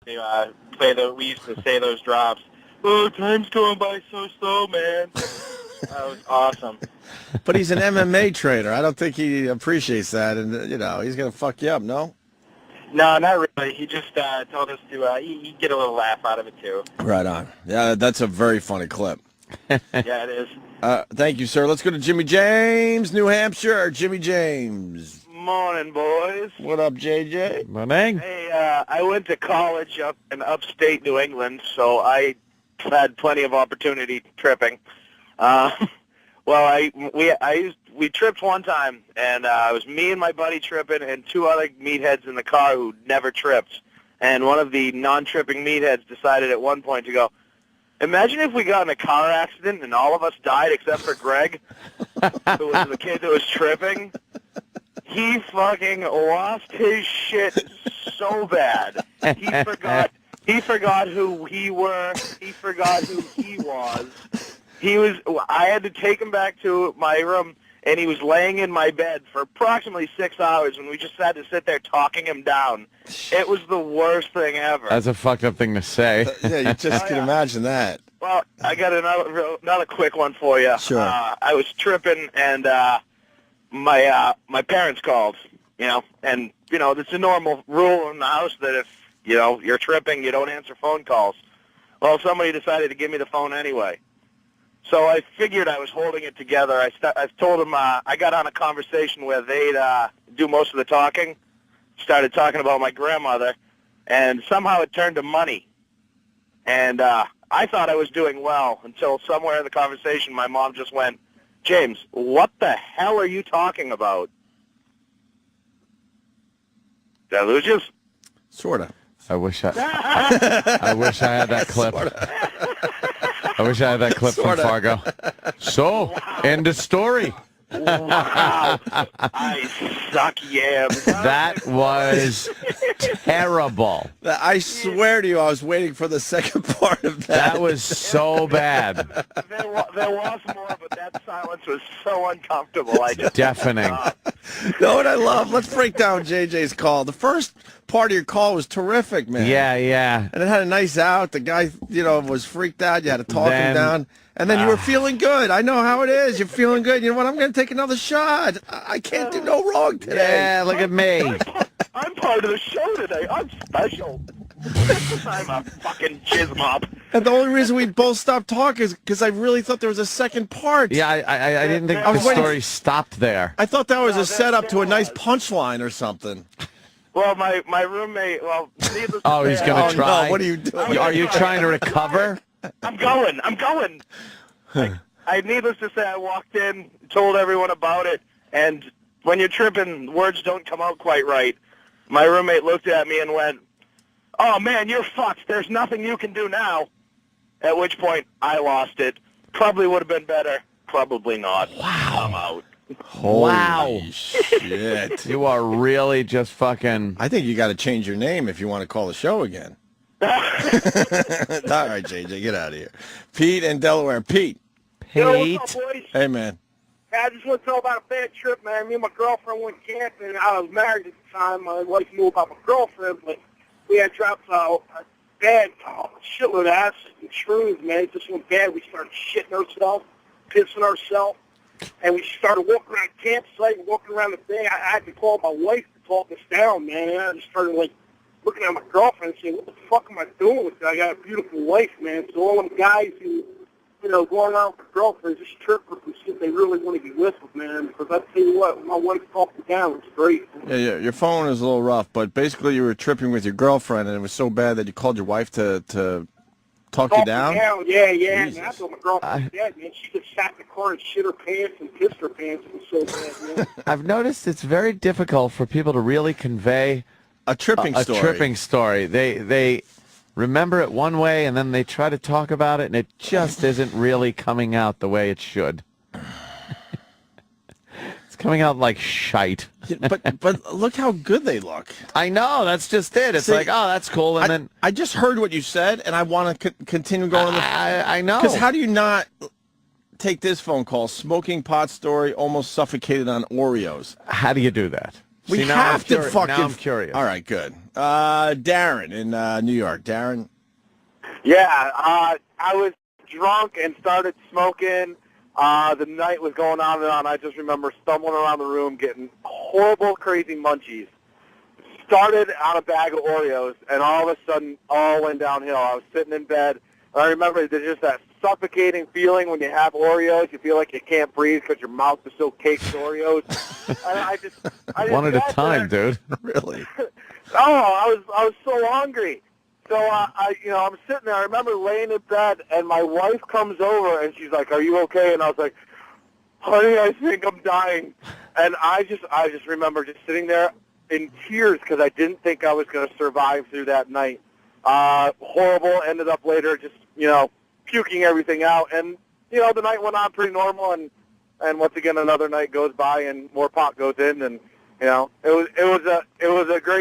We used to say those drops. Oh, time's going by so slow, man. That was awesome. But he's an MMA trainer. I don't think he appreciates that, and he's gonna fuck you up. No. No, not really. He just told us to. He'd get a little laugh out of it too. Right on. Yeah, that's a very funny clip. Yeah, it is. Thank you, sir. Let's go to Jimmy James, New Hampshire. Jimmy James. Morning, boys. What up, JJ? Morning. Hey, I went to college up in upstate New England, so I had plenty of opportunity tripping. We tripped one time, and it was me and my buddy tripping, and two other meatheads in the car who never tripped. And one of the non-tripping meatheads decided at one point to go, "Imagine if we got in a car accident and all of us died except for Greg, who was the kid that was tripping." He fucking lost his shit so bad. He forgot who he were. He forgot who he was. I had to take him back to my room, and he was laying in my bed for approximately 6 hours, and we just had to sit there talking him down. It was the worst thing ever. That's a fucked up thing to say. Yeah, you just can imagine that. Well, I got another quick one for you. Sure. I was tripping, and my parents called, and, it's a normal rule in the house that if, you're tripping, you don't answer phone calls. Well, somebody decided to give me the phone anyway. So I figured I was holding it together. I told them I got on a conversation where they'd do most of the talking, started talking about my grandmother, and somehow it turned to money. And I thought I was doing well until somewhere in the conversation my mom just went, "James, what the hell are you talking about?" Did I lose you? Sort of. I wish I had that clip. I wish I had that clip from Fargo. So, end of story. Wow. I suck yams. That was terrible. I swear to you, I was waiting for the second part of that. That was so bad. There was more, but that silence was so uncomfortable. I just Deafening. You know what I love? Let's break down JJ's call. The first part of your call was terrific, man. Yeah. And it had a nice out. The guy, was freaked out. You had to talk him down. And then you were feeling good. I know how it is. You're feeling good. You know what? I'm going to take another shot. I can't do no wrong today. Yeah, look at me. I'm part of the show today. I'm special. I'm a fucking jizz mop. And the only reason we both stopped talking is because I really thought there was a second part. Yeah, I didn't think the story stopped there. I thought that was a setup to a nice punchline or something. Well, my roommate, needless to say, he's going to try? No, what are you doing? Are you trying to recover? I'm going. Needless to say, I walked in, told everyone about it, and when you're tripping, words don't come out quite right. My roommate looked at me and went, "Oh, man, you're fucked. There's nothing you can do now." At which point, I lost it. Probably would have been better. Probably not. Wow. I'm out. Holy shit. You are really just fucking... I think you got to change your name if you want to call the show again. All right, JJ, get out of here. Pete in Delaware. Pete. Yo, what's up, boys? Hey, man. I just want to tell about a bad trip, man. Me and my girlfriend went camping. I was married at the time. My wife knew about my girlfriend, but we had dropped a bad shitload of acid and shrooms, man. It just went bad. We started shitting ourselves, pissing ourselves, and we started walking around the campsite, walking around the thing. I had to call my wife to talk us down, man. And I just started, looking at my girlfriend and saying, "What the fuck am I doing with it? I got a beautiful wife, man." So all them guys who, going around with girlfriends, just trip with them, see if they really want to be with them, man. Because I tell you what, my wife talked me down. It's great. Yeah, your phone is a little rough, but basically you were tripping with your girlfriend, and it was so bad that you called your wife to talk you down? Yeah. Man, I told my girlfriend dead, man. She just sat in the car and shit her pants and pissed her pants. It was so bad, man. I've noticed it's very difficult for people to really convey a tripping story. They remember it one way, and then they try to talk about it, and it just isn't really coming out the way it should. It's coming out like shite. But look how good they look. I know, that's just it. It's like, oh, that's cool, and then I just heard what you said, and I want to continue going. I know. Because how do you not take this phone call? Smoking pot story, almost suffocated on Oreos. How do you do that? We have to fucking... Now I'm curious. All right, good. Darren in New York. Darren. Yeah, I was drunk and started smoking. The night was going on and on. I just remember stumbling around the room, getting horrible, crazy munchies. Started on a bag of Oreos, and all of a sudden, all went downhill. I was sitting in bed. And I remember there's just that suffocating feeling when you have Oreos. You feel like you can't breathe because your mouth is so caked with Oreos. And I just one at a time, dude. Really? I was so hungry. So I'm sitting there. I remember laying in bed, and my wife comes over, and she's like, "Are you okay?" And I was like, "Honey, I think I'm dying." And I just remember just sitting there in tears because I didn't think I was going to survive through that night. Horrible. Ended up later just puking everything out, and the night went on pretty normal, and once again another night goes by, and more pot goes in, and it was a great